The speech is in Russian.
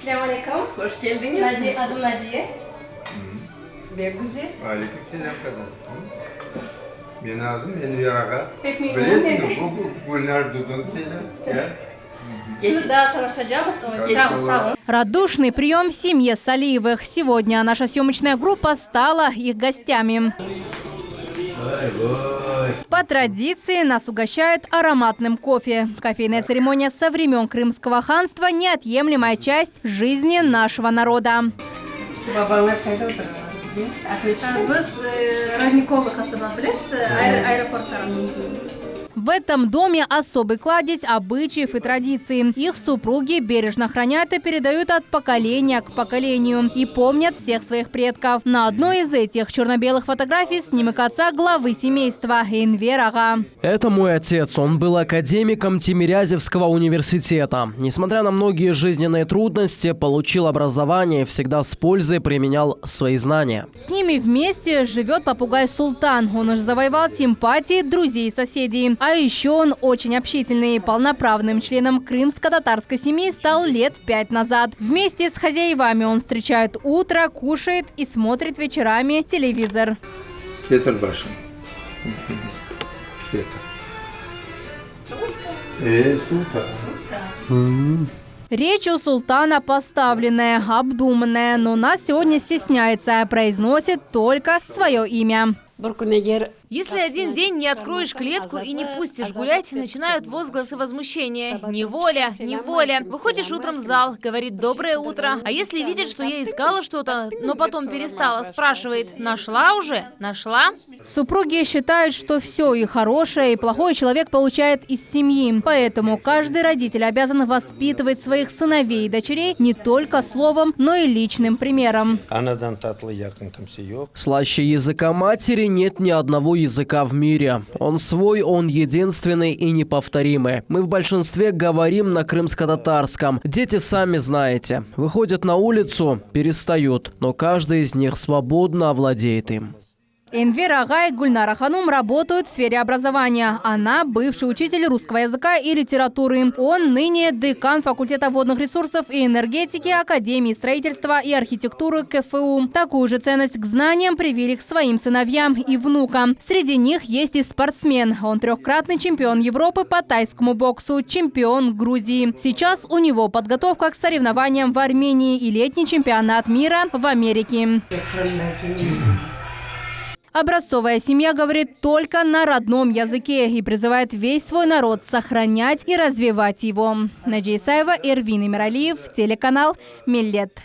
Selamünaleyküm. Hoş geldiniz. Adım Naciye. Ne güzel. Aleykümselam kadın. Benim adım Enver Ağa. Pek memnun Biliyorsun oldum. bu günler dudun şeyler. Şimdi daha tanışacağız. Sağ olun. Радушный прием в семье Салиевых. Сегодня наша съемочная группа стала их гостями. По традиции нас угощают ароматным кофе. Кофейная церемония со времен Крымского ханства – неотъемлемая часть жизни нашего народа. Babanlar kayda oturuyorlar. Biz Родниковый kasabadayız. Aeroportlarının. В этом доме особый кладезь обычаев и традиций. Их супруги бережно хранят и передают от поколения к поколению. И помнят всех своих предков. На одной из этих черно-белых фотографий снимок отца главы семейства Энвер Ага. Это мой отец. Он был академиком Тимирязевского университета. Несмотря на многие жизненные трудности, получил образование и всегда с пользой применял свои знания. С ними вместе живет попугай Султан. Он уже завоевал симпатии друзей и соседей. А еще он очень общительный. Полноправным членом крымско-татарской семьи стал лет 5 назад. Вместе с хозяевами он встречает утро, кушает и смотрит вечерами телевизор. Петр Башин. Султан. Речь у султана поставленная, обдуманная, но нас сегодня стесняется, произносит только свое имя. Если один день не откроешь клетку и не пустишь гулять, начинают возгласы возмущения. Неволя, неволя. Выходишь утром в зал, говорит «доброе утро». А если видит, что я искала что-то, но потом перестала, спрашивает «нашла уже? Нашла?» Супруги считают, что все и хорошее, и плохое человек получает из семьи. Поэтому каждый родитель обязан воспитывать своих сыновей и дочерей не только словом, но и личным примером. Слаще языка матери нет ни одного языка в мире. Он свой, он единственный и неповторимый. Мы в большинстве говорим на крымско-татарском. Дети сами знаете. Выходят на улицу, перестают. Но каждый из них свободно овладеет им. Энвер Ага и Гульнара Ханум работают в сфере образования. Она бывший учитель русского языка и литературы. Он ныне декан факультета водных ресурсов и энергетики Академии строительства и архитектуры КФУ. Такую же ценность к знаниям привили к своим сыновьям и внукам. Среди них есть и спортсмен. Он трехкратный чемпион Европы по тайскому боксу, чемпион Грузии. Сейчас у него подготовка к соревнованиям в Армении и летний чемпионат мира в Америке. Образцовая семья говорит только на родном языке и призывает весь свой народ сохранять и развивать его. Наджия Исаева, Эрвин Эмиралиев, телеканал Миллет.